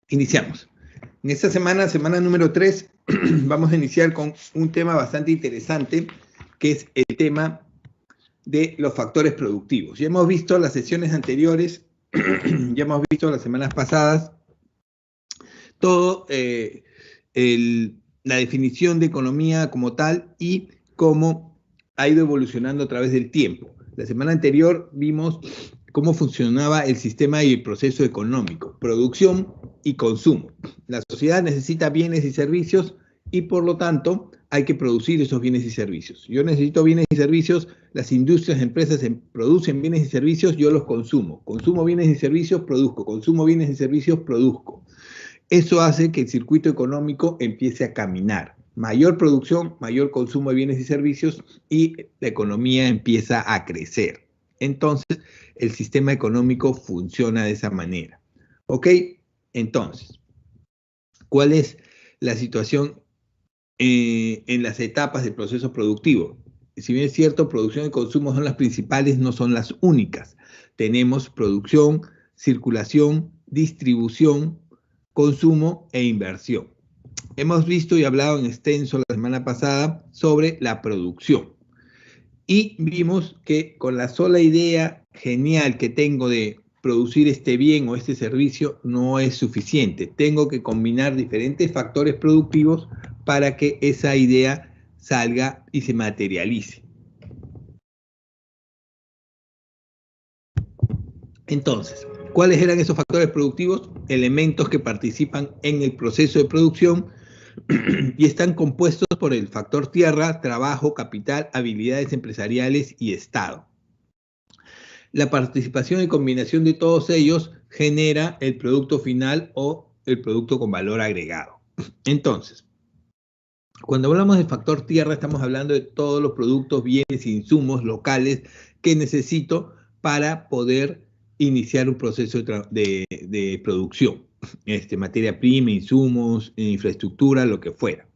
Iniciamos. En esta semana, semana número 3, vamos a iniciar con un tema bastante interesante, que es el tema de los factores productivos. Ya hemos visto las sesiones anteriores, ya hemos visto las semanas pasadas, todo la definición de economía como tal y cómo ha ido evolucionando a través del tiempo. La semana anterior vimos cómo funcionaba el sistema y el proceso económico, producción y consumo. La sociedad necesita bienes y servicios y por lo tanto hay que producir esos bienes y servicios. Yo necesito bienes y servicios, las industrias, empresas producen bienes y servicios, yo los consumo. Consumo bienes y servicios, produzco. Consumo bienes y servicios, produzco. Eso hace que el circuito económico empiece a caminar. Mayor producción, mayor consumo de bienes y servicios y la economía empieza a crecer. Entonces, el sistema económico funciona de esa manera. ¿Ok? Entonces, ¿cuál es la situación en las etapas del proceso productivo? Si bien es cierto, producción y consumo son las principales, no son las únicas. Tenemos producción, circulación, distribución, consumo e inversión. Hemos visto y hablado en extenso la semana pasada sobre la producción. Y vimos que con la sola idea genial que tengo de producir este bien o este servicio no es suficiente. Tengo que combinar diferentes factores productivos para que esa idea salga y se materialice. Entonces, ¿cuáles eran esos factores productivos? Elementos que participan en el proceso de producción y están compuestos por el factor tierra, trabajo, capital, habilidades empresariales y Estado. La participación y combinación de todos ellos genera el producto final o el producto con valor agregado. Entonces, cuando hablamos de factor tierra, estamos hablando de todos los productos, bienes e insumos locales que necesito para poder iniciar un proceso de producción. Materia prima, insumos, infraestructura, lo que fuera.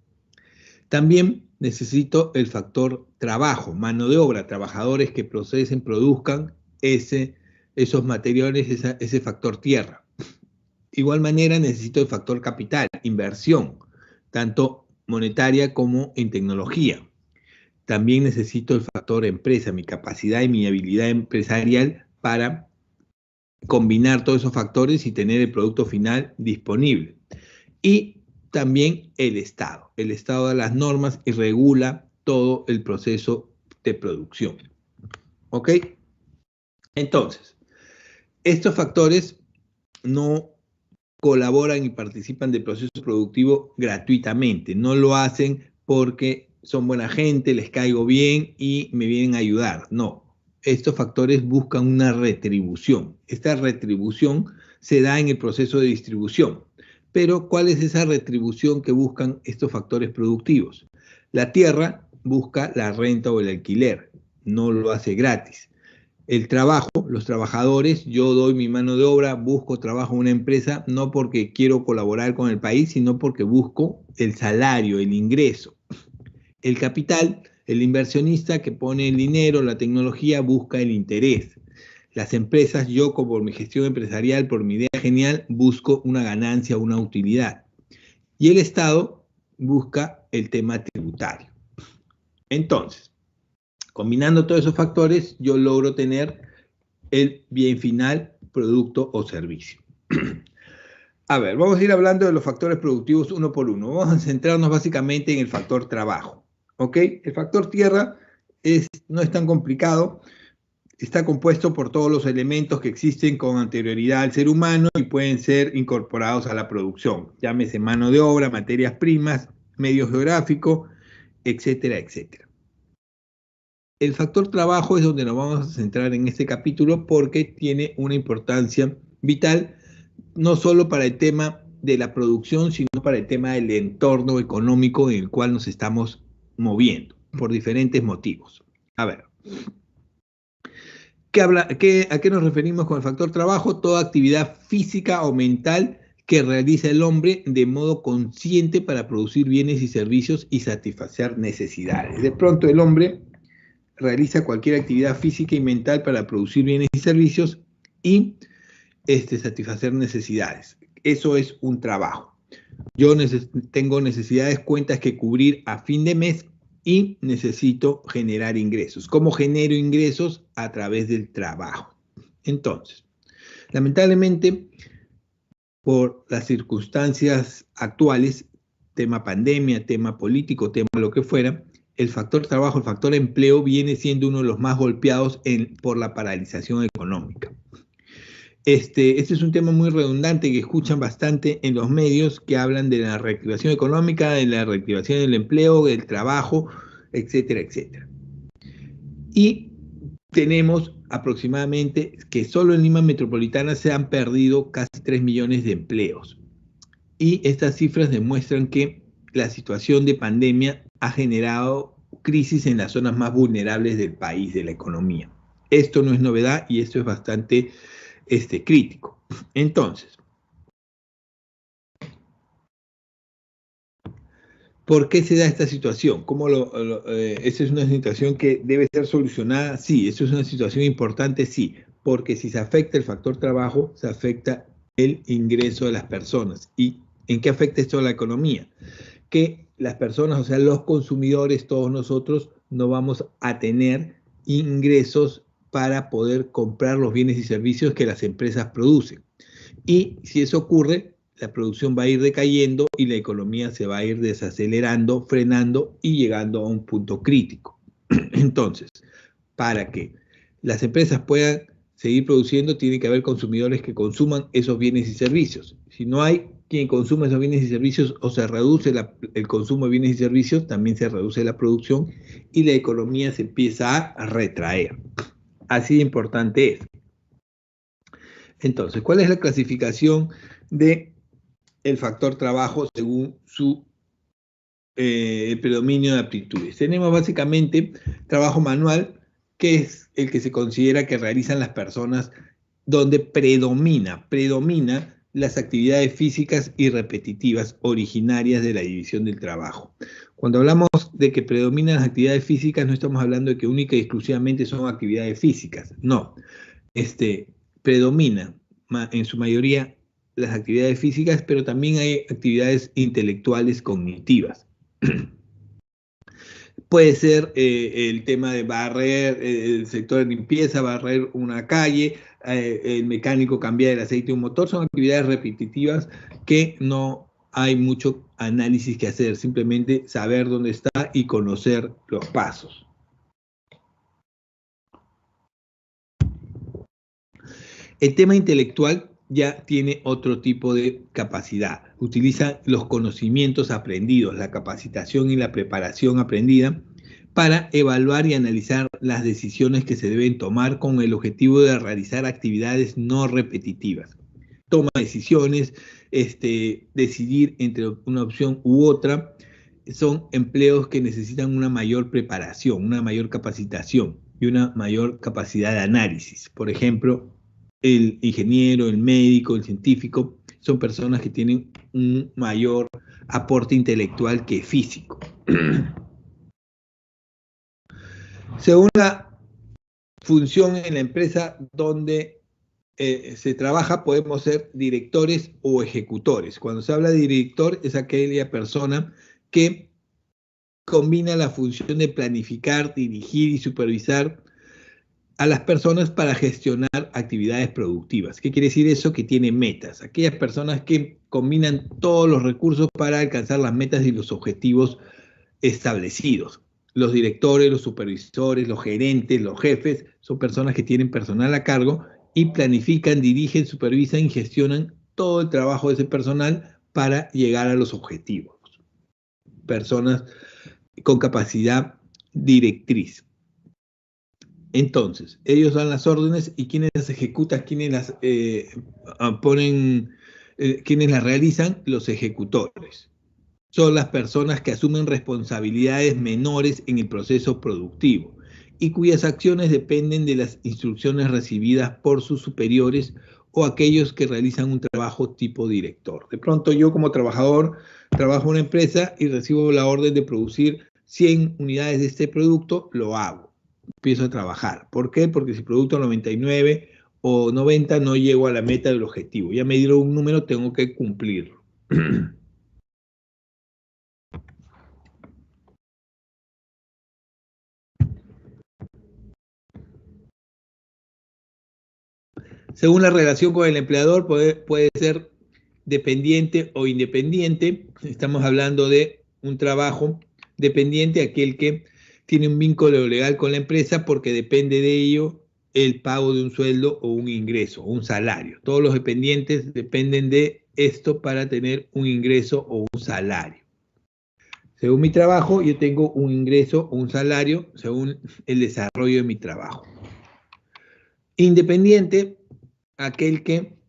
También necesito el factor trabajo, mano de obra, trabajadores que procesen, produzcan esos materiales, ese factor tierra. De igual manera necesito el factor capital, inversión, tanto monetaria como en tecnología. También necesito el factor empresa, mi capacidad y mi habilidad empresarial para combinar todos esos factores y tener el producto final disponible. Y también el Estado. El Estado da las normas y regula todo el proceso de producción. ¿Ok? Entonces, estos factores no colaboran y participan del proceso productivo gratuitamente. No lo hacen porque son buena gente, les caigo bien y me vienen a ayudar. No. Estos factores buscan una retribución. Esta retribución se da en el proceso de distribución. Pero, ¿cuál es esa retribución que buscan estos factores productivos? La tierra busca la renta o el alquiler, no lo hace gratis. El trabajo, los trabajadores, yo doy mi mano de obra, busco trabajo en una empresa, no porque quiero colaborar con el país, sino porque busco el salario, el ingreso. El capital, el inversionista que pone el dinero, la tecnología, busca el interés. Las empresas, yo por mi gestión empresarial, por mi idea genial, busco una ganancia, una utilidad. Y el Estado busca el tema tributario. Entonces, combinando todos esos factores, yo logro tener el bien final, producto o servicio. A ver, vamos a ir hablando de los factores productivos uno por uno. Vamos a centrarnos básicamente en el factor trabajo. ¿Ok? El factor tierra no es tan complicado. Está compuesto por todos los elementos que existen con anterioridad al ser humano y pueden ser incorporados a la producción. Llámese mano de obra, materias primas, medio geográfico, etcétera, etcétera. El factor trabajo es donde nos vamos a centrar en este capítulo porque tiene una importancia vital, no solo para el tema de la producción, sino para el tema del entorno económico en el cual nos estamos moviendo, por diferentes motivos. A ver. ¿A qué nos referimos con el factor trabajo? Toda actividad física o mental que realiza el hombre de modo consciente para producir bienes y servicios y satisfacer necesidades. De pronto el hombre realiza cualquier actividad física y mental para producir bienes y servicios y satisfacer necesidades. Eso es un trabajo. Yo tengo necesidades, cuentas que cubrir a fin de mes y necesito generar ingresos. ¿Cómo genero ingresos? A través del trabajo. Entonces, lamentablemente, por las circunstancias actuales, tema pandemia, tema político, tema lo que fuera, el factor trabajo, el factor empleo viene siendo uno de los más golpeados por la paralización económica. Este es un tema muy redundante que escuchan bastante en los medios, que hablan de la reactivación económica, de la reactivación del empleo, del trabajo, etcétera, etcétera. Y tenemos aproximadamente que solo en Lima Metropolitana se han perdido casi 3 millones de empleos. Y estas cifras demuestran que la situación de pandemia ha generado crisis en las zonas más vulnerables del país, de la economía. Esto no es novedad y esto es bastante crítico. Entonces, ¿por qué se da esta situación? ¿Esa es una situación que debe ser solucionada? Sí. ¿Eso es una situación importante? Sí. Porque si se afecta el factor trabajo, se afecta el ingreso de las personas. ¿Y en qué afecta esto a la economía? Que las personas, o sea, los consumidores, todos nosotros, no vamos a tener ingresos para poder comprar los bienes y servicios que las empresas producen. Y si eso ocurre, la producción va a ir decayendo y la economía se va a ir desacelerando, frenando y llegando a un punto crítico. Entonces, para que las empresas puedan seguir produciendo, tiene que haber consumidores que consuman esos bienes y servicios. Si no hay quien consuma esos bienes y servicios, o se reduce el consumo de bienes y servicios, también se reduce la producción y la economía se empieza a retraer. Así de importante es. Entonces, ¿cuál es la clasificación del factor trabajo según su predominio de aptitudes? Tenemos básicamente trabajo manual, que es el que se considera que realizan las personas donde predomina las actividades físicas y repetitivas originarias de la división del trabajo. Cuando hablamos de que predominan las actividades físicas, no estamos hablando de que única y exclusivamente son actividades físicas, no. Predomina en su mayoría las actividades físicas, pero también hay actividades intelectuales cognitivas. Puede ser el tema de barrer, el sector de limpieza, barrer una calle, el mecánico cambiar el aceite de un motor, son actividades repetitivas que no hay mucho análisis que hacer, simplemente saber dónde está y conocer los pasos. El tema intelectual ya tiene otro tipo de capacidad. Utiliza los conocimientos aprendidos, la capacitación y la preparación aprendida para evaluar y analizar las decisiones que se deben tomar con el objetivo de realizar actividades no repetitivas. Toma decisiones, decidir entre una opción u otra, son empleos que necesitan una mayor preparación, una mayor capacitación y una mayor capacidad de análisis. Por ejemplo, el ingeniero, el médico, el científico, son personas que tienen un mayor aporte intelectual que físico. Según la función en la empresa donde se trabaja, podemos ser directores o ejecutores. Cuando se habla de director, es aquella persona que combina la función de planificar, dirigir y supervisar a las personas para gestionar actividades productivas. ¿Qué quiere decir eso? Que tiene metas. Aquellas personas que combinan todos los recursos para alcanzar las metas y los objetivos establecidos. Los directores, los supervisores, los gerentes, los jefes, son personas que tienen personal a cargo y planifican, dirigen, supervisan y gestionan todo el trabajo de ese personal para llegar a los objetivos. Personas con capacidad directriz. Entonces, ellos dan las órdenes y quienes las ejecutan, quienes las quienes las realizan, los ejecutores. Son las personas que asumen responsabilidades menores en el proceso productivo y cuyas acciones dependen de las instrucciones recibidas por sus superiores o aquellos que realizan un trabajo tipo director. De pronto yo como trabajador trabajo en una empresa y recibo la orden de producir 100 unidades de este producto, lo hago. Empiezo a trabajar. ¿Por qué? Porque si producto 99 o 90 no llego a la meta del objetivo. Ya me dieron un número, tengo que cumplirlo. Según la relación con el empleador, puede ser dependiente o independiente. Estamos hablando de un trabajo dependiente, aquel que tiene un vínculo legal con la empresa porque depende de ello el pago de un sueldo o un ingreso, o un salario. Todos los dependientes dependen de esto para tener un ingreso o un salario. Según mi trabajo, yo tengo un ingreso o un salario según el desarrollo de mi trabajo. Independiente, aquel que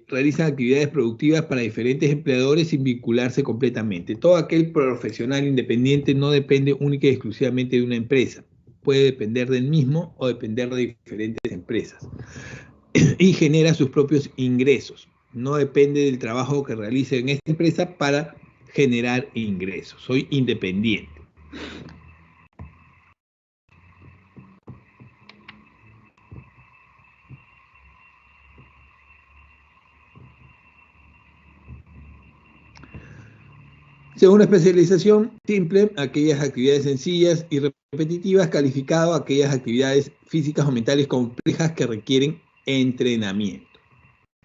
realizan actividades productivas para diferentes empleadores sin vincularse completamente. Todo aquel profesional independiente no depende única y exclusivamente de una empresa. Puede depender del mismo o depender de diferentes empresas. Y genera sus propios ingresos. No depende del trabajo que realice en esta empresa para generar ingresos. Soy independiente. Según la especialización, simple, aquellas actividades sencillas y repetitivas, calificado, aquellas actividades físicas o mentales complejas que requieren entrenamiento.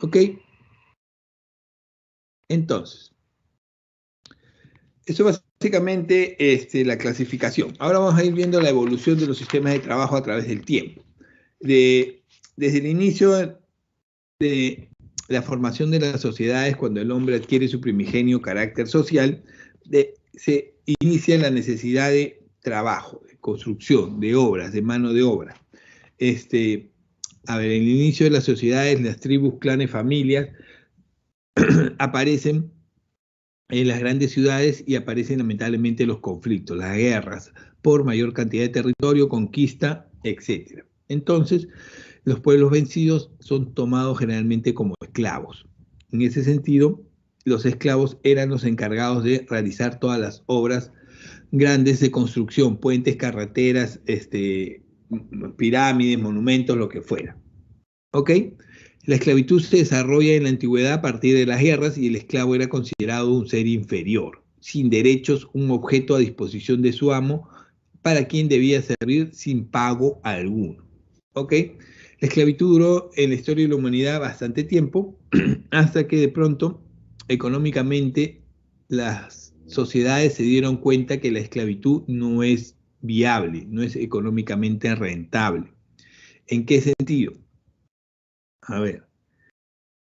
¿Ok? Entonces, eso básicamente la clasificación. Ahora vamos a ir viendo la evolución de los sistemas de trabajo a través del tiempo. Desde el inicio de la formación de las sociedades, cuando el hombre adquiere su primigenio carácter social, se inicia la necesidad de trabajo, de construcción, de obras, de mano de obra. En el inicio de las sociedades, las tribus, clanes, familias aparecen en las grandes ciudades y aparecen lamentablemente los conflictos, las guerras, por mayor cantidad de territorio, conquista, etc. Entonces, los pueblos vencidos son tomados generalmente como esclavos. En ese sentido, los esclavos eran los encargados de realizar todas las obras grandes de construcción, puentes, carreteras, pirámides, monumentos, lo que fuera. ¿Ok? La esclavitud se desarrolla en la antigüedad a partir de las guerras y el esclavo era considerado un ser inferior, sin derechos, un objeto a disposición de su amo, para quien debía servir sin pago alguno. ¿Ok? La esclavitud duró en la historia de la humanidad bastante tiempo, hasta que de pronto, económicamente, las sociedades se dieron cuenta que la esclavitud no es viable, no es económicamente rentable. ¿En qué sentido? A ver,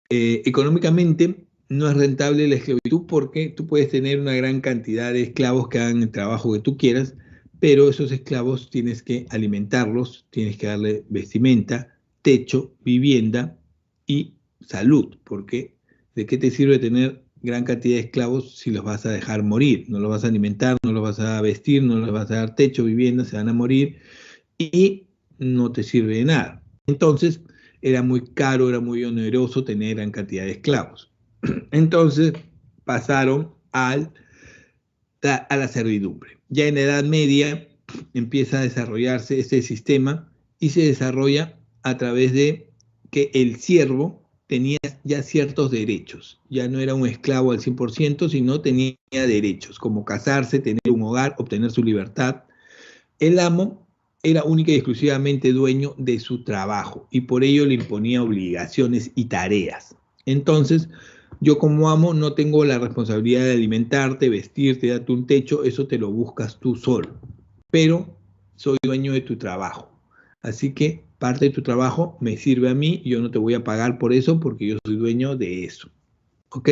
económicamente no es rentable la esclavitud porque tú puedes tener una gran cantidad de esclavos que hagan el trabajo que tú quieras, pero esos esclavos tienes que alimentarlos, tienes que darle vestimenta, techo, vivienda y salud, porque ¿de qué te sirve tener gran cantidad de esclavos si los vas a dejar morir? No los vas a alimentar, no los vas a vestir, no les vas a dar techo, vivienda, se van a morir y no te sirve de nada. Entonces, era muy caro, era muy oneroso tener gran cantidad de esclavos. Entonces, pasaron a la servidumbre. Ya en la Edad Media empieza a desarrollarse este sistema y se desarrolla a través de que el siervo tenía ya ciertos derechos. Ya no era un esclavo al 100%, sino tenía derechos, como casarse, tener un hogar, obtener su libertad. El amo era única y exclusivamente dueño de su trabajo y por ello le imponía obligaciones y tareas. Entonces, yo como amo no tengo la responsabilidad de alimentarte, vestirte, darte un techo, eso te lo buscas tú solo. Pero soy dueño de tu trabajo. Así que parte de tu trabajo me sirve a mí, yo no te voy a pagar por eso porque yo soy dueño de eso. ¿Ok?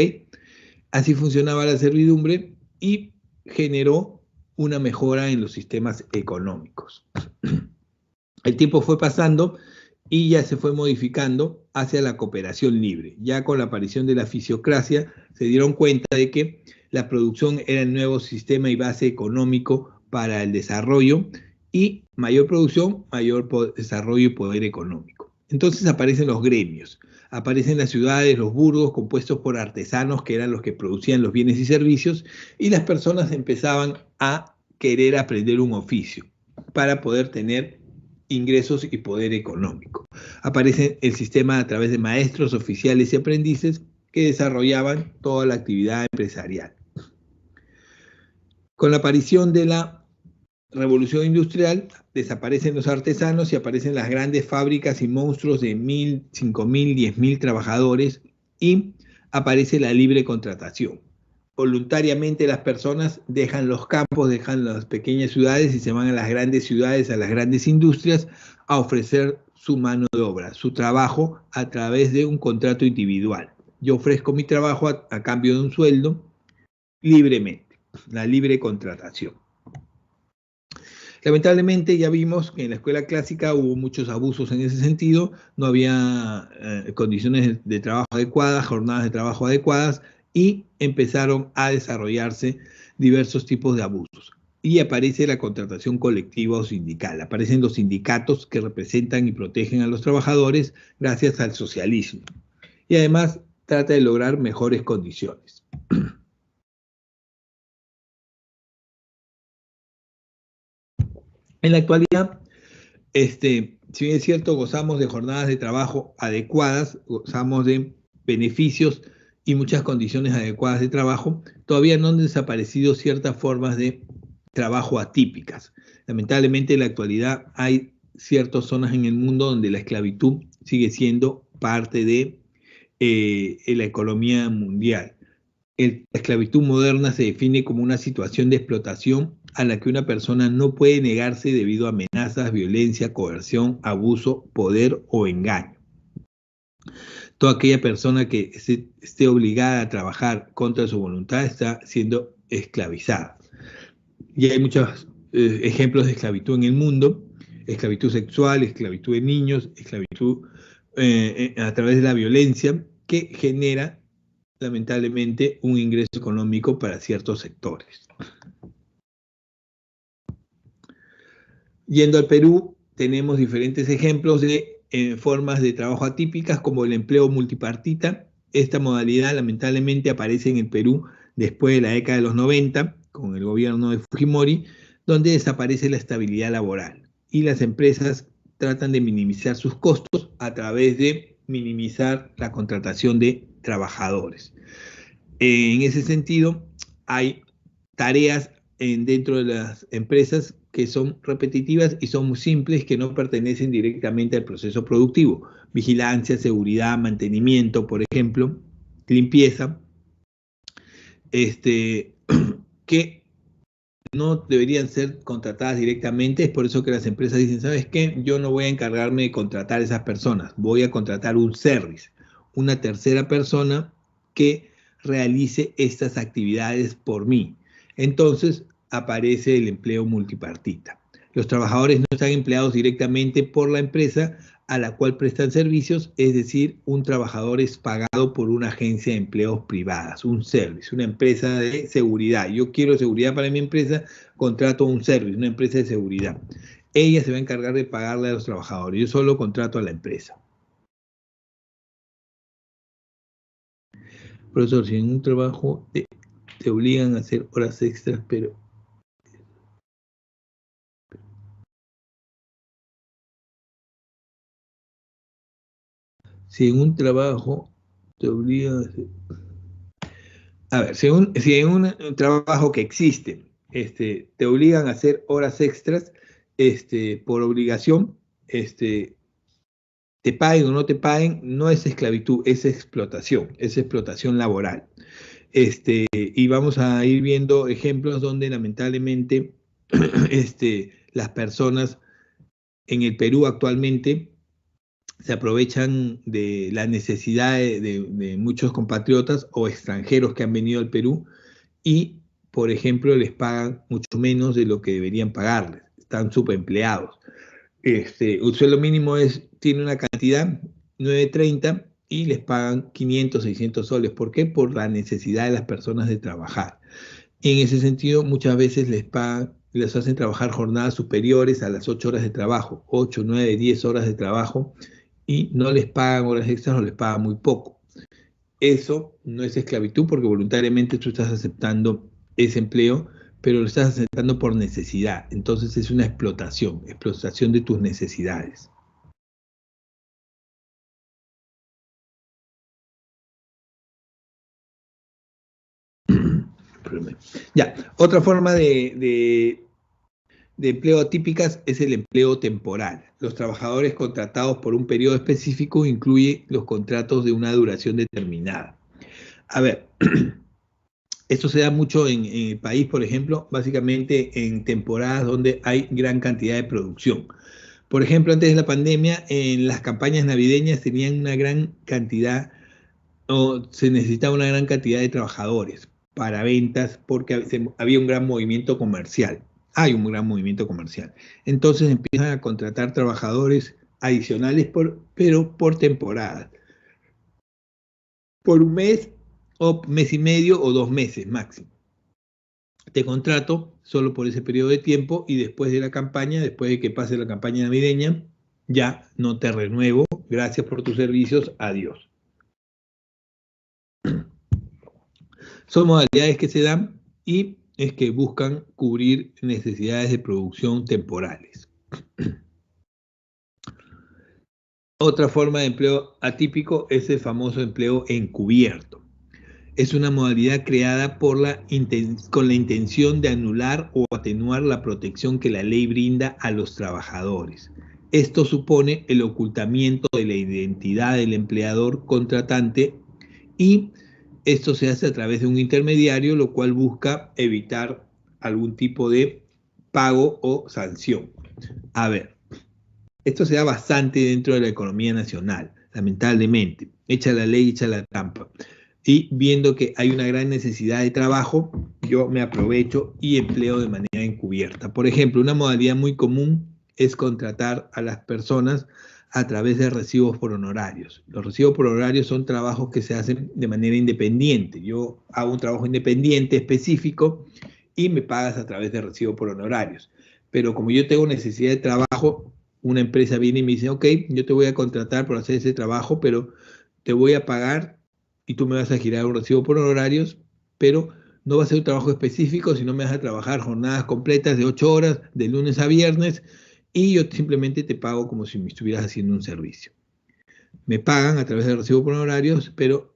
Así funcionaba la servidumbre y generó una mejora en los sistemas económicos. El tiempo fue pasando y ya se fue modificando hacia la cooperación libre. Ya con la aparición de la fisiocracia se dieron cuenta de que la producción era el nuevo sistema y base económico para el desarrollo y mayor producción, mayor desarrollo y poder económico. Entonces aparecen los gremios, aparecen las ciudades, los burgos compuestos por artesanos que eran los que producían los bienes y servicios y las personas empezaban a querer aprender un oficio para poder tener ingresos y poder económico. Aparece el sistema a través de maestros, oficiales y aprendices que desarrollaban toda la actividad empresarial. Con la aparición de la revolución industrial, desaparecen los artesanos y aparecen las grandes fábricas y monstruos de 1.000, 5.000, 10.000 trabajadores, y aparece la libre contratación. Voluntariamente las personas dejan los campos, dejan las pequeñas ciudades y se van a las grandes ciudades, a las grandes industrias, a ofrecer su mano de obra, su trabajo a través de un contrato individual. Yo ofrezco mi trabajo a cambio de un sueldo libremente, la libre contratación. Lamentablemente ya vimos que en la escuela clásica hubo muchos abusos en ese sentido, no había condiciones de trabajo adecuadas, jornadas de trabajo adecuadas, y empezaron a desarrollarse diversos tipos de abusos. Y aparece la contratación colectiva o sindical, aparecen los sindicatos que representan y protegen a los trabajadores gracias al socialismo. Y además trata de lograr mejores condiciones. En la actualidad, si bien es cierto, gozamos de jornadas de trabajo adecuadas, gozamos de beneficios y muchas condiciones adecuadas de trabajo, todavía no han desaparecido ciertas formas de trabajo atípicas. Lamentablemente, en la actualidad hay ciertas zonas en el mundo donde la esclavitud sigue siendo parte de la economía mundial. La esclavitud moderna se define como una situación de explotación a la que una persona no puede negarse debido a amenazas, violencia, coerción, abuso, poder o engaño. Toda aquella persona que esté obligada a trabajar contra su voluntad está siendo esclavizada. Y hay muchos ejemplos de esclavitud en el mundo: esclavitud sexual, esclavitud de niños, esclavitud a través de la violencia, que genera lamentablemente un ingreso económico para ciertos sectores. Yendo al Perú, tenemos diferentes ejemplos de formas de trabajo atípicas, como el empleo multipartita. Esta modalidad lamentablemente aparece en el Perú después de la década de los 90, con el gobierno de Fujimori, donde desaparece la estabilidad laboral y las empresas tratan de minimizar sus costos a través de minimizar la contratación de trabajadores. En ese sentido, hay tareas dentro de las empresas que son repetitivas y son muy simples, que no pertenecen directamente al proceso productivo. Vigilancia, seguridad, mantenimiento, por ejemplo, limpieza, que no deberían ser contratadas directamente. Es por eso que las empresas dicen: ¿sabes qué? Yo no voy a encargarme de contratar a esas personas, voy a contratar un service, una tercera persona que realice estas actividades por mí. Entonces aparece el empleo multipartita. Los trabajadores no están empleados directamente por la empresa a la cual prestan servicios, es decir, un trabajador es pagado por una agencia de empleos privadas, un service, una empresa de seguridad. Yo quiero seguridad para mi empresa, contrato un service, una empresa de seguridad. Ella se va a encargar de pagarle a los trabajadores, yo solo contrato a la empresa. Profesor, si en un trabajo te obligan a hacer horas extras, pero si en un trabajo te obligan a hacer... A ver, si en un trabajo que existe, te obligan a hacer horas extras, por obligación, te paguen o no te paguen, no es esclavitud, es explotación laboral. Y vamos a ir viendo ejemplos donde lamentablemente las personas en el Perú actualmente se aprovechan de la necesidad de muchos compatriotas o extranjeros que han venido al Perú y, por ejemplo, les pagan mucho menos de lo que deberían pagarles. Están subempleados. Un sueldo mínimo tiene una cantidad, 9.30, y les pagan 500, 600 soles. ¿Por qué? Por la necesidad de las personas de trabajar. En ese sentido, muchas veces les hacen trabajar jornadas superiores a las 8 horas de trabajo, 8, 9, 10 horas de trabajo, y no les pagan horas extras, no les pagan muy poco. Eso no es esclavitud porque voluntariamente tú estás aceptando ese empleo, pero lo estás aceptando por necesidad. Entonces es una explotación de tus necesidades. Ya, otra forma de empleo atípicas es el empleo temporal. Los trabajadores contratados por un periodo específico incluye los contratos de una duración determinada. A ver, esto se da mucho en el país, por ejemplo, básicamente en temporadas donde hay gran cantidad de producción. Por ejemplo, antes de la pandemia, en las campañas navideñas tenían una gran cantidad, o se necesitaba una gran cantidad de trabajadores para ventas porque había un gran movimiento comercial. Hay un gran movimiento comercial. Entonces empiezan a contratar trabajadores adicionales, pero por temporada. Por un mes, o mes y medio, o 2 meses máximo. Te contrato solo por ese periodo de tiempo y después de la campaña, después de que pase la campaña navideña, ya no te renuevo. Gracias por tus servicios. Adiós. Son modalidades que se dan y es que buscan cubrir necesidades de producción temporales. Otra forma de empleo atípico es el famoso empleo encubierto. Es una modalidad creada con la intención de anular o atenuar la protección que la ley brinda a los trabajadores. Esto supone el ocultamiento de la identidad del empleador contratante y esto se hace a través de un intermediario, lo cual busca evitar algún tipo de pago o sanción. A ver, esto se da bastante dentro de la economía nacional, lamentablemente. Echa la ley, echa la trampa. Y viendo que hay una gran necesidad de trabajo, yo me aprovecho y empleo de manera encubierta. Por ejemplo, una modalidad muy común es contratar a las personas a través de recibos por honorarios. Los recibos por honorarios son trabajos que se hacen de manera independiente. Yo hago un trabajo independiente específico y me pagas a través de recibo por honorarios. Pero como yo tengo necesidad de trabajo, una empresa viene y me dice, ok, yo te voy a contratar por hacer ese trabajo, pero te voy a pagar y tú me vas a girar un recibo por honorarios, pero no va a ser un trabajo específico, sino me vas a trabajar jornadas completas de 8 horas, de lunes a viernes, y yo simplemente te pago como si me estuvieras haciendo un servicio. Me pagan a través del recibo por honorarios, pero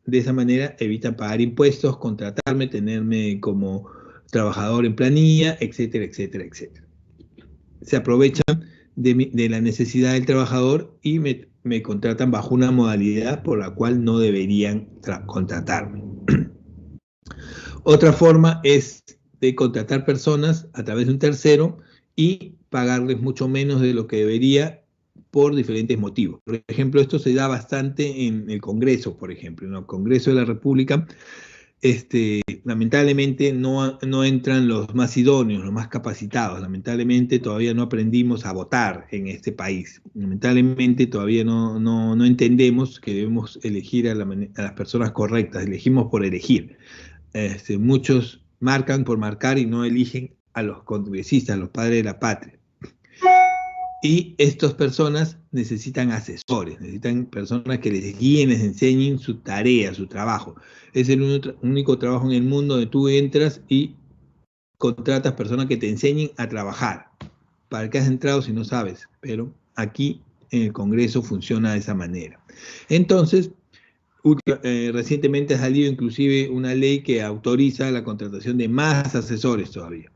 de esa manera evitan pagar impuestos, contratarme, tenerme como trabajador en planilla, etcétera, etcétera, etcétera. Se aprovechan de la necesidad del trabajador y me contratan bajo una modalidad por la cual no deberían contratarme. Otra forma es de contratar personas a través de un tercero y pagarles mucho menos de lo que debería por diferentes motivos. Por ejemplo, esto se da bastante en el Congreso, por ejemplo. En el Congreso de la República, lamentablemente no entran los más idóneos, los más capacitados. Lamentablemente todavía no aprendimos a votar en este país. Lamentablemente todavía no entendemos que debemos elegir a las personas correctas. Elegimos por elegir. Muchos marcan por marcar y no eligen a los congresistas, a los padres de la patria. Y estas personas necesitan asesores, necesitan personas que les guíen, les enseñen su tarea, su trabajo. Es el único trabajo en el mundo donde tú entras y contratas personas que te enseñen a trabajar. ¿Para qué has entrado si no sabes? Pero aquí en el Congreso funciona de esa manera. Entonces, recientemente ha salido inclusive una ley que autoriza la contratación de más asesores todavía.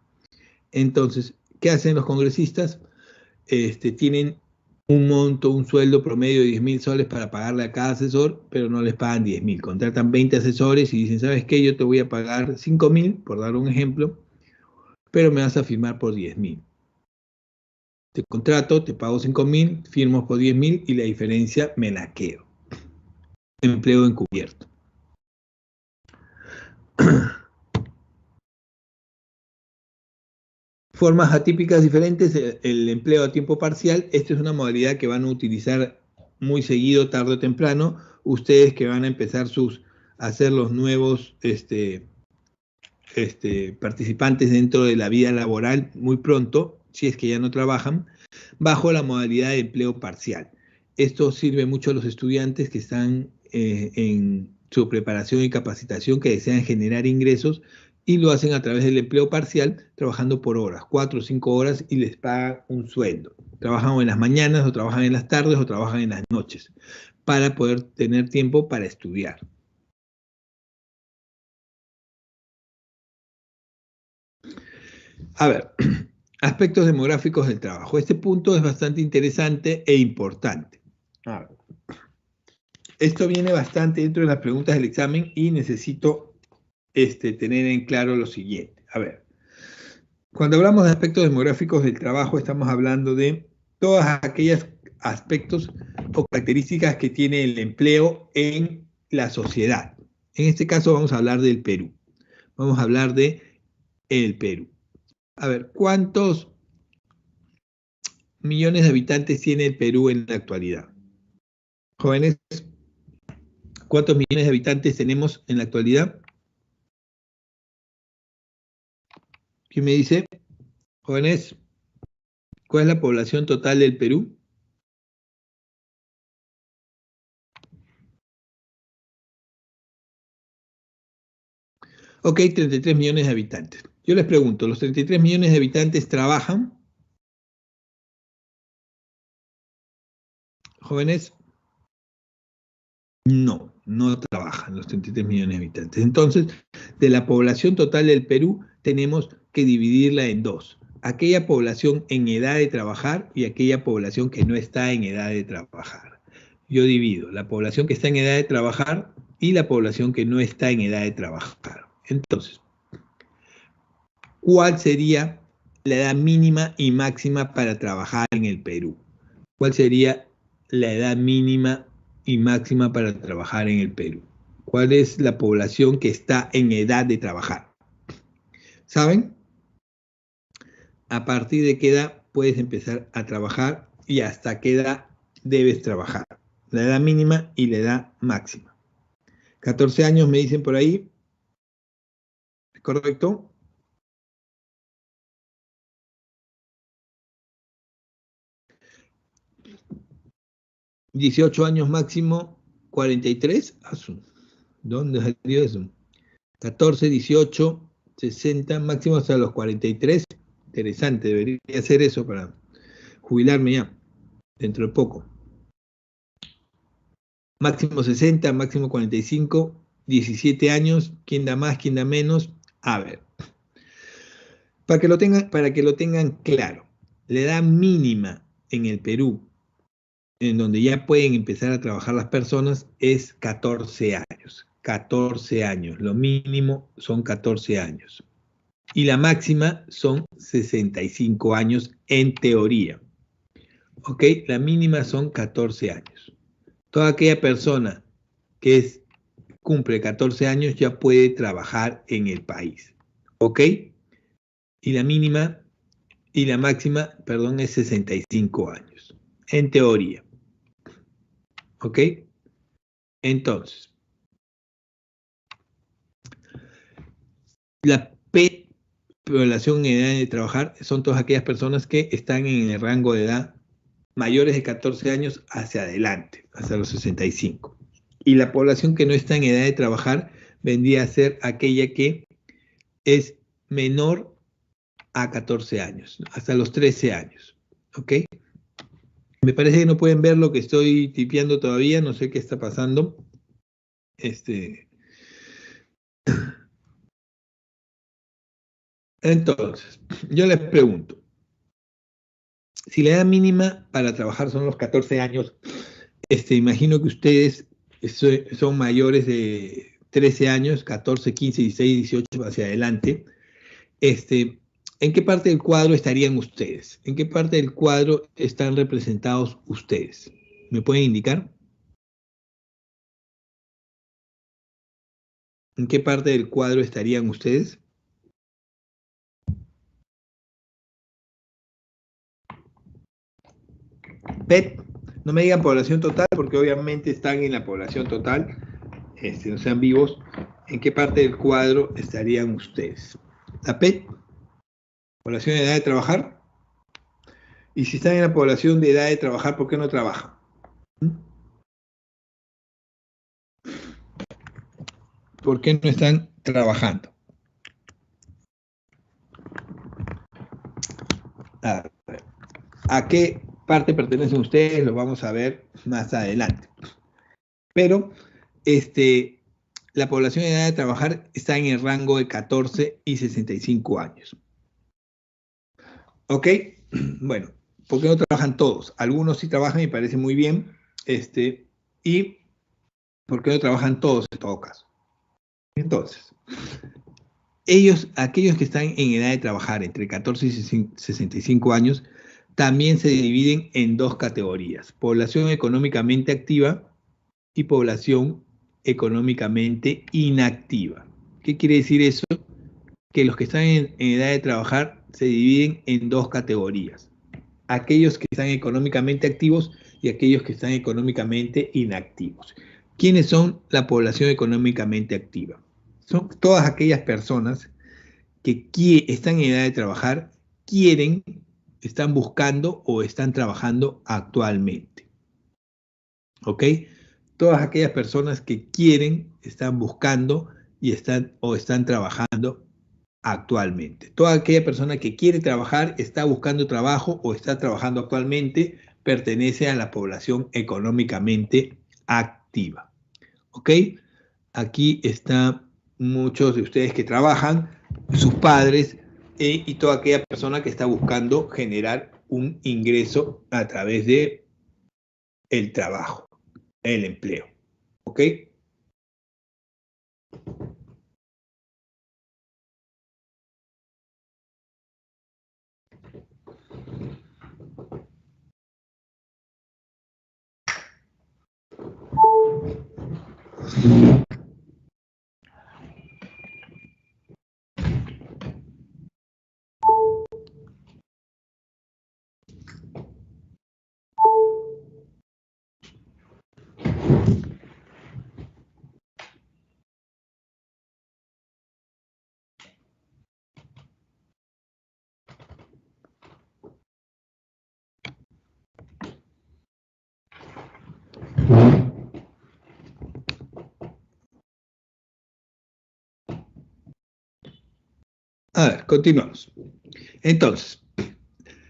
Entonces, ¿qué hacen los congresistas? Tienen un monto, un sueldo promedio de 10.000 soles para pagarle a cada asesor, pero no les pagan 10.000. Contratan 20 asesores y dicen, ¿sabes qué? Yo te voy a pagar 5.000, por dar un ejemplo, pero me vas a firmar por 10.000. Te contrato, te pago 5.000, firmo por 10.000 y la diferencia me la quedo. Empleo encubierto. Formas atípicas diferentes, el empleo a tiempo parcial. Esta es una modalidad que van a utilizar muy seguido, tarde o temprano, ustedes que van a empezar a hacer los nuevos participantes dentro de la vida laboral muy pronto, si es que ya no trabajan, bajo la modalidad de empleo parcial. Esto sirve mucho a los estudiantes que están en su preparación y capacitación, que desean generar ingresos y lo hacen a través del empleo parcial, trabajando por horas, 4 o 5 horas, y les pagan un sueldo. Trabajan o en las mañanas, o trabajan en las tardes, o trabajan en las noches, para poder tener tiempo para estudiar. A ver, aspectos demográficos del trabajo. Este punto es bastante interesante e importante. A ver. Esto viene bastante dentro de las preguntas del examen y necesito tener en claro lo siguiente. A ver, cuando hablamos de aspectos demográficos del trabajo, estamos hablando de todos aquellos aspectos o características que tiene el empleo en la sociedad. En este caso vamos a hablar del Perú. Vamos a hablar de el Perú. A ver, ¿cuántos millones de habitantes tiene el Perú en la actualidad? Jóvenes, ¿cuántos millones de habitantes tenemos en la actualidad? ¿Quién me dice? Jóvenes, ¿cuál es la población total del Perú? Ok, 33 millones de habitantes. Yo les pregunto, ¿los 33 millones de habitantes trabajan? Jóvenes, no, no trabajan los 33 millones de habitantes. Entonces, de la población total del Perú, tenemos que dividirla en dos. Aquella población en edad de trabajar y aquella población que no está en edad de trabajar. Yo divido la población que está en edad de trabajar y la población que no está en edad de trabajar. Entonces, ¿cuál sería la edad mínima y máxima para trabajar en el Perú? ¿Cuál sería la edad mínima y máxima para trabajar en el Perú? ¿Cuál es la población que está en edad de trabajar? ¿Saben? A partir de qué edad puedes empezar a trabajar y hasta qué edad debes trabajar. La edad mínima y la edad máxima. 14 años me dicen por ahí. ¿Es correcto? 18 años máximo, 43. ¿Dónde salió eso? 14, 18, 60, máximo hasta los 43. Interesante, debería hacer eso para jubilarme ya, dentro de poco. Máximo 60, máximo 45, 17 años, ¿quién da más, quién da menos? A ver, para que lo tengan claro, la edad mínima en el Perú, en donde ya pueden empezar a trabajar las personas, es 14 años. 14 años, lo mínimo son 14 años. Y la máxima son 65 años en teoría. ¿Ok? La mínima son 14 años. Toda aquella persona que cumple 14 años ya puede trabajar en el país. ¿Ok? Y la mínima y la máxima, perdón, es 65 años. En teoría. ¿Ok? Entonces, la población en edad de trabajar son todas aquellas personas que están en el rango de edad mayores de 14 años hacia adelante, hasta los 65. Y la población que no está en edad de trabajar vendría a ser aquella que es menor a 14 años, hasta los 13 años. ¿Ok? Me parece que no pueden ver lo que estoy tipeando todavía, no sé qué está pasando. Entonces, yo les pregunto, si la edad mínima para trabajar son los 14 años, imagino que ustedes son mayores de 13 años, 14, 15, 16, 18 hacia adelante. ¿En qué parte del cuadro estarían ustedes? ¿En qué parte del cuadro están representados ustedes? ¿Me pueden indicar? ¿En qué parte del cuadro estarían ustedes? PET, no me digan población total, porque obviamente están en la población total, no sean vivos. ¿En qué parte del cuadro estarían ustedes? La PET, población de edad de trabajar. Y si están en la población de edad de trabajar, ¿por qué no trabajan? ¿Por qué no están trabajando? A ver, ¿a qué parte pertenecen ustedes? Lo vamos a ver más adelante. Pero la población en edad de trabajar está en el rango de 14 y 65 años. ¿Ok? Bueno, ¿por qué no trabajan todos? Algunos sí trabajan y parece muy bien. ¿Y por qué no trabajan todos en todo caso? Entonces, aquellos que están en edad de trabajar entre 14 y 65 años, también se dividen en dos categorías: población económicamente activa y población económicamente inactiva. ¿Qué quiere decir eso? Que los que están en edad de trabajar se dividen en dos categorías: aquellos que están económicamente activos y aquellos que están económicamente inactivos. ¿Quiénes son la población económicamente activa? Son todas aquellas personas que están en edad de trabajar, quieren, están buscando o están trabajando actualmente. ¿Ok? Todas aquellas personas que quieren, están buscando y están trabajando actualmente. Toda aquella persona que quiere trabajar, está buscando trabajo o está trabajando actualmente, pertenece a la población económicamente activa. ¿Ok? Aquí están muchos de ustedes que trabajan, sus padres y toda aquella persona que está buscando generar un ingreso a través de el trabajo, el empleo. ¿Ok? A ver, continuamos. Entonces,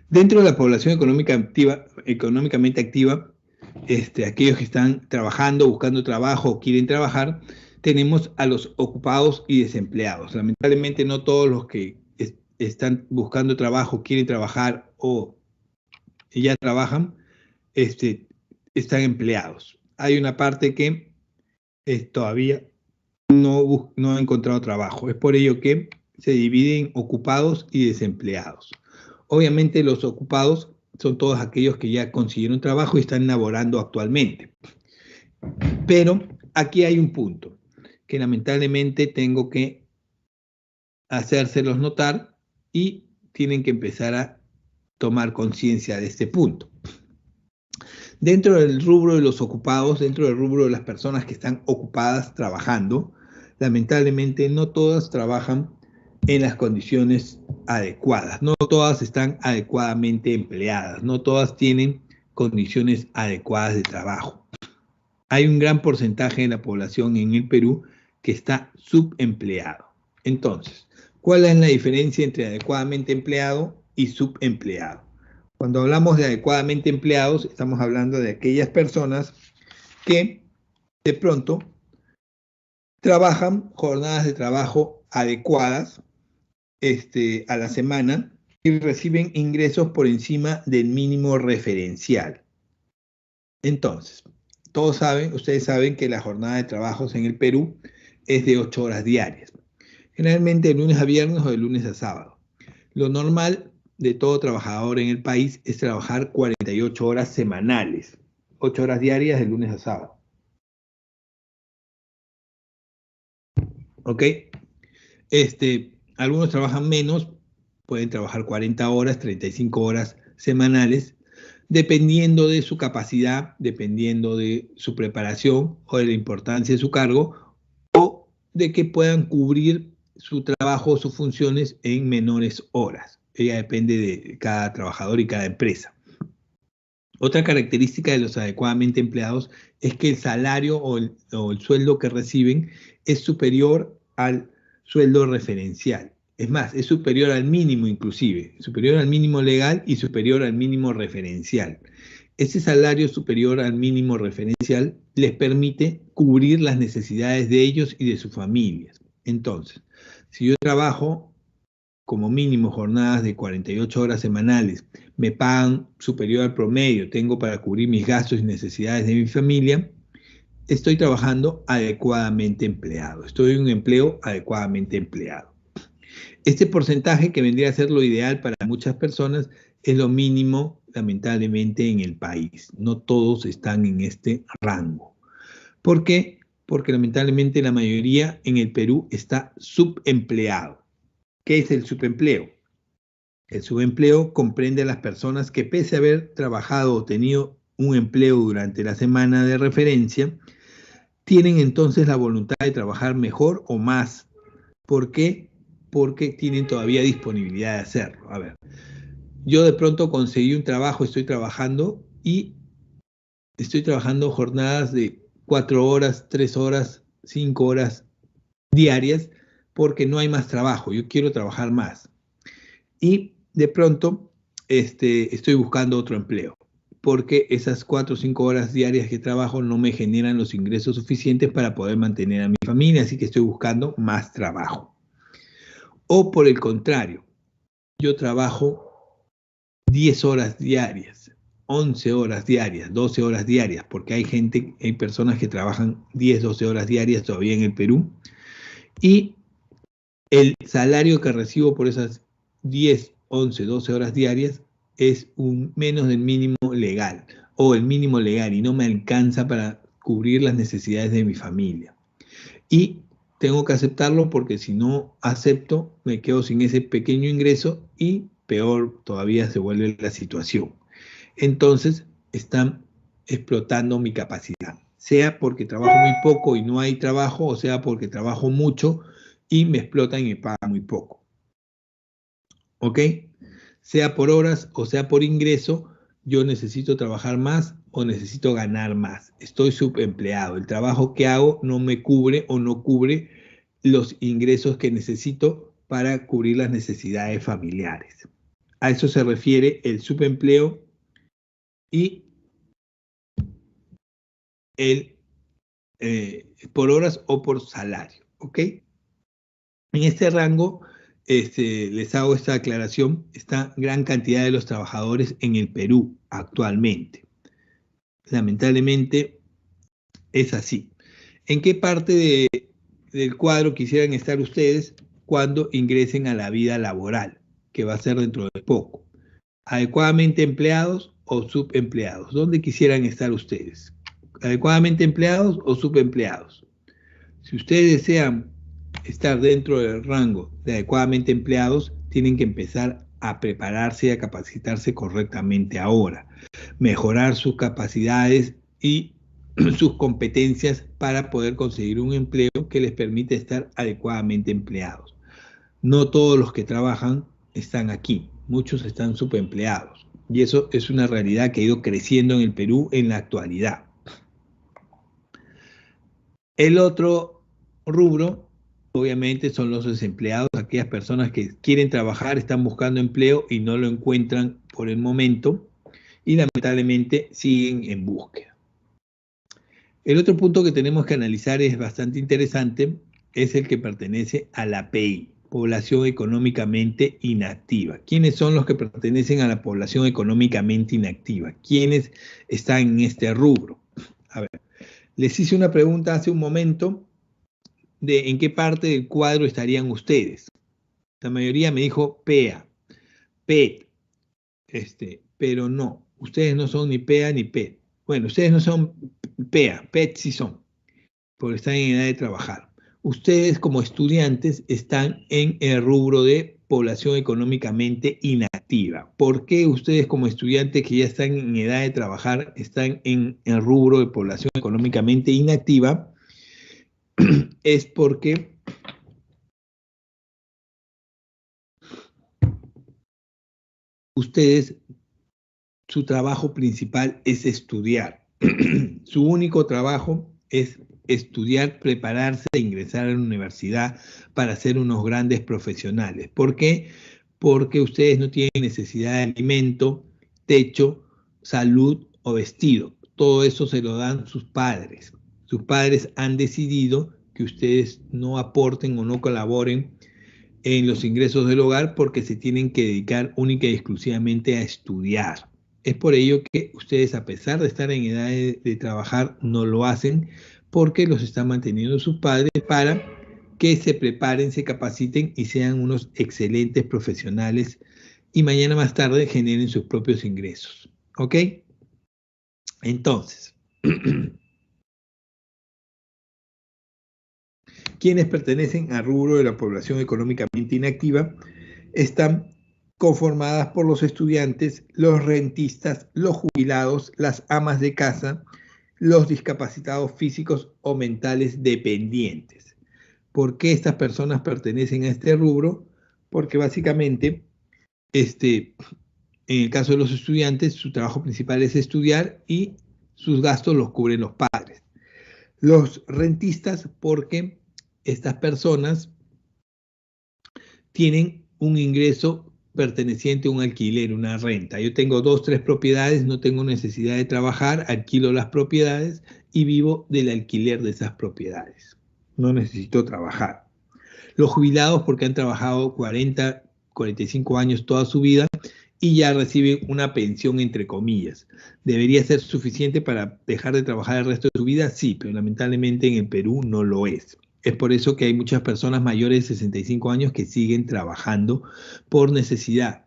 dentro de la población económicamente activa, aquellos que están trabajando, buscando trabajo o quieren trabajar, tenemos a los ocupados y desempleados. Lamentablemente no todos los que están buscando trabajo, quieren trabajar o ya trabajan, están empleados. Hay una parte que todavía no ha encontrado trabajo. Es por ello que se dividen ocupados y desempleados. Obviamente los ocupados son todos aquellos que ya consiguieron trabajo y están laborando actualmente. Pero aquí hay un punto que lamentablemente tengo que hacérselos notar y tienen que empezar a tomar conciencia de este punto. Dentro del rubro de los ocupados, dentro del rubro de las personas que están ocupadas trabajando, lamentablemente no todas trabajan en las condiciones adecuadas, no todas están adecuadamente empleadas, no todas tienen condiciones adecuadas de trabajo. Hay un gran porcentaje de la población en el Perú que está subempleado. Entonces, ¿cuál es la diferencia entre adecuadamente empleado y subempleado? Cuando hablamos de adecuadamente empleados, estamos hablando de aquellas personas que de pronto trabajan jornadas de trabajo adecuadas a la semana y reciben ingresos por encima del mínimo referencial. Entonces, ustedes saben que la jornada de trabajos en el Perú es de 8 horas diarias, generalmente de lunes a viernes o de lunes a sábado. Lo normal de todo trabajador en el país es trabajar 48 horas semanales, 8 horas diarias de lunes a sábado. ¿Ok? Algunos trabajan menos, pueden trabajar 40 horas, 35 horas semanales, dependiendo de su capacidad, dependiendo de su preparación o de la importancia de su cargo, o de que puedan cubrir su trabajo o sus funciones en menores horas. Ella depende de cada trabajador y cada empresa. Otra característica de los adecuadamente empleados es que el salario o el sueldo que reciben es superior al sueldo referencial. Es más, es superior al mínimo inclusive, superior al mínimo legal y superior al mínimo referencial. Ese salario superior al mínimo referencial les permite cubrir las necesidades de ellos y de sus familias. Entonces, si yo trabajo como mínimo jornadas de 48 horas semanales, me pagan superior al promedio, tengo para cubrir mis gastos y necesidades de mi familia, estoy trabajando adecuadamente empleado, estoy en un empleo adecuadamente empleado. Este porcentaje, que vendría a ser lo ideal para muchas personas, es lo mínimo, lamentablemente, en el país. No todos están en este rango. ¿Por qué? Porque lamentablemente la mayoría en el Perú está subempleado. ¿Qué es el subempleo? El subempleo comprende a las personas que, pese a haber trabajado o tenido un empleo durante la semana de referencia, tienen entonces la voluntad de trabajar mejor o más. ¿Por qué? Porque tienen todavía disponibilidad de hacerlo. A ver, yo de pronto conseguí un trabajo, estoy trabajando jornadas de 4 horas, 3 horas, 5 horas diarias porque no hay más trabajo, yo quiero trabajar más. Y de pronto estoy buscando otro empleo porque esas 4 o 5 horas diarias que trabajo no me generan los ingresos suficientes para poder mantener a mi familia, así que estoy buscando más trabajo. O por el contrario, yo trabajo 10 horas diarias, 11 horas diarias, 12 horas diarias, porque hay personas que trabajan 10, 12 horas diarias todavía en el Perú, y el salario que recibo por esas 10, 11, 12 horas diarias es menos del mínimo legal, o el mínimo legal, y no me alcanza para cubrir las necesidades de mi familia. Y tengo que aceptarlo porque si no acepto, me quedo sin ese pequeño ingreso y peor todavía se vuelve la situación. Entonces, están explotando mi capacidad, sea porque trabajo muy poco y no hay trabajo, o sea porque trabajo mucho y me explotan y me pagan muy poco. ¿Ok? Sea por horas o sea por ingreso, yo necesito trabajar más o necesito ganar más. Estoy subempleado. El trabajo que hago no me cubre o no cubre los ingresos que necesito para cubrir las necesidades familiares. A eso se refiere el subempleo y el por horas o por salario. ¿Ok? En este rango, les hago esta aclaración, está gran cantidad de los trabajadores en el Perú actualmente. Lamentablemente es así. ¿En qué parte del cuadro quisieran estar ustedes cuando ingresen a la vida laboral, que va a ser dentro de poco? ¿Adecuadamente empleados o subempleados? ¿Dónde quisieran estar ustedes? ¿Adecuadamente empleados o subempleados? Si ustedes desean estar dentro del rango de adecuadamente empleados, tienen que empezar a prepararse y a capacitarse correctamente ahora, mejorar sus capacidades y sus competencias para poder conseguir un empleo que les permita estar adecuadamente empleados. No todos los que trabajan están aquí, muchos están subempleados y eso es una realidad que ha ido creciendo en el Perú en la actualidad. El otro rubro, obviamente, son los desempleados, aquellas personas que quieren trabajar, están buscando empleo y no lo encuentran por el momento y lamentablemente siguen en búsqueda. El otro punto que tenemos que analizar es bastante interesante, es el que pertenece a la PEI, población económicamente inactiva. ¿Quiénes son los que pertenecen a la población económicamente inactiva? ¿Quiénes están en este rubro? A ver, les hice una pregunta hace un momento de en qué parte del cuadro estarían ustedes. La mayoría me dijo PEA, PET, pero no, ustedes no son ni PEA ni PET. Bueno, ustedes no son PEA, PET sí son, porque están en edad de trabajar. Ustedes como estudiantes están en el rubro de población económicamente inactiva. ¿Por qué ustedes como estudiantes que ya están en edad de trabajar están en el rubro de población económicamente inactiva? Es porque ustedes, su trabajo principal es estudiar. Su único trabajo es estudiar, prepararse e ingresar a la universidad para ser unos grandes profesionales. ¿Por qué? Porque ustedes no tienen necesidad de alimento, techo, salud o vestido. Todo eso se lo dan sus padres. Sus padres han decidido que ustedes no aporten o no colaboren en los ingresos del hogar porque se tienen que dedicar única y exclusivamente a estudiar. Es por ello que ustedes, a pesar de estar en edad de trabajar, no lo hacen porque los están manteniendo sus padres para que se preparen, se capaciten y sean unos excelentes profesionales y mañana más tarde generen sus propios ingresos. ¿Ok? Entonces, quienes pertenecen al rubro de la población económicamente inactiva están conformadas por los estudiantes, los rentistas, los jubilados, las amas de casa, los discapacitados físicos o mentales dependientes. ¿Por qué estas personas pertenecen a este rubro? Porque básicamente, en el caso de los estudiantes, su trabajo principal es estudiar y sus gastos los cubren los padres. Los rentistas, porque estas personas tienen un ingreso perteneciente a un alquiler, una renta. Yo tengo 2, 3 propiedades, no tengo necesidad de trabajar, alquilo las propiedades y vivo del alquiler de esas propiedades. No necesito trabajar. Los jubilados, porque han trabajado 40, 45 años toda su vida y ya reciben una pensión entre comillas. ¿Debería ser suficiente para dejar de trabajar el resto de su vida? Sí, pero lamentablemente en el Perú no lo es. Es por eso que hay muchas personas mayores de 65 años que siguen trabajando por necesidad.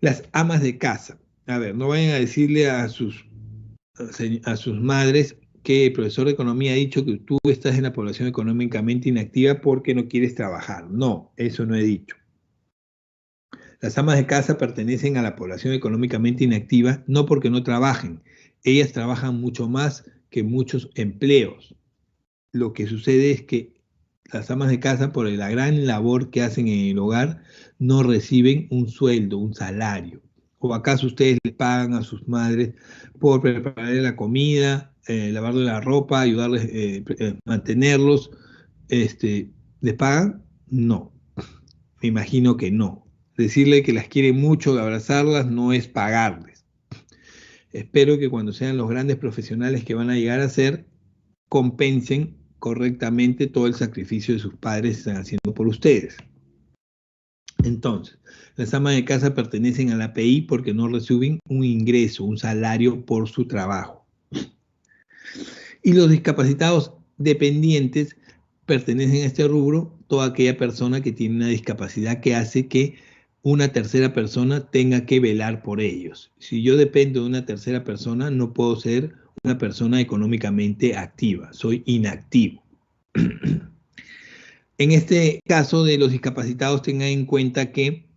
Las amas de casa. A ver, no vayan a decirle a sus madres que el profesor de economía ha dicho que tú estás en la población económicamente inactiva porque no quieres trabajar. No, eso no he dicho. Las amas de casa pertenecen a la población económicamente inactiva no porque no trabajen. Ellas trabajan mucho más que muchos empleos. Lo que sucede es que las amas de casa, por la gran labor que hacen en el hogar, no reciben un sueldo, un salario. ¿O acaso ustedes les pagan a sus madres por prepararles la comida, lavarles la ropa, ayudarles, mantenerlos? ¿Les pagan? No, me imagino que no. Decirle que las quiere mucho, abrazarlas, no es pagarles. Espero que cuando sean los grandes profesionales que van a llegar a ser, compensen correctamente todo el sacrificio de sus padres que están haciendo por ustedes. Entonces, las amas de casa pertenecen a la API porque no reciben un ingreso, un salario por su trabajo. Y los discapacitados dependientes pertenecen a este rubro toda aquella persona que tiene una discapacidad que hace que una tercera persona tenga que velar por ellos. Si yo dependo de una tercera persona, no puedo ser una persona económicamente activa, soy inactivo. En este caso de los discapacitados, tengan en cuenta que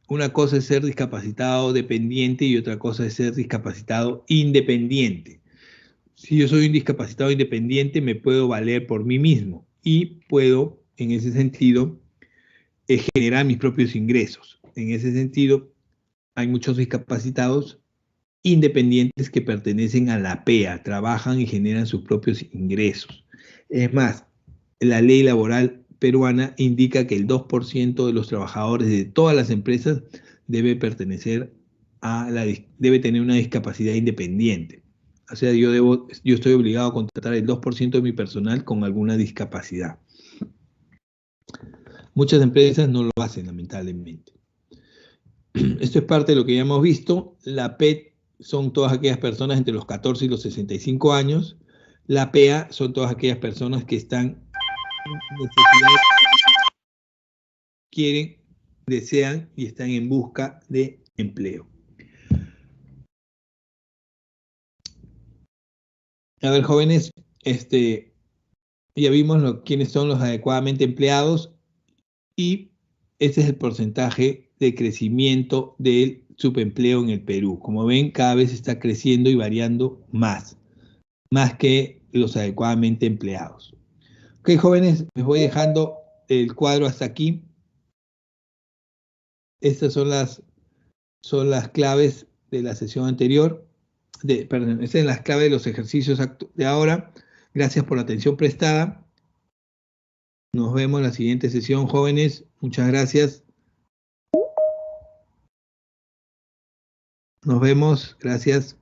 una cosa es ser discapacitado dependiente y otra cosa es ser discapacitado independiente. Si yo soy un discapacitado independiente, me puedo valer por mí mismo y puedo, en ese sentido, generar mis propios ingresos. En ese sentido, hay muchos discapacitados independientes que pertenecen a la PEA, trabajan y generan sus propios ingresos. Es más, la ley laboral peruana indica que el 2% de los trabajadores de todas las empresas debe pertenecer debe tener una discapacidad independiente. O sea, yo estoy obligado a contratar el 2% de mi personal con alguna discapacidad. Muchas empresas no lo hacen, lamentablemente. Esto es parte de lo que ya hemos visto. La PET son todas aquellas personas entre los 14 y los 65 años. La PEA son todas aquellas personas que están en necesidad, quieren, desean y están en busca de empleo. A ver, jóvenes, ya vimos quiénes son los adecuadamente empleados y ese es el porcentaje de crecimiento del subempleo en el Perú. Como ven, cada vez está creciendo y variando más que los adecuadamente empleados. Ok, jóvenes, les voy dejando el cuadro hasta aquí. Estas son las claves de la sesión anterior. Perdón, esa es la clave de los ejercicios de ahora. Gracias por la atención prestada. Nos vemos en la siguiente sesión, jóvenes. Muchas gracias. Nos vemos. Gracias.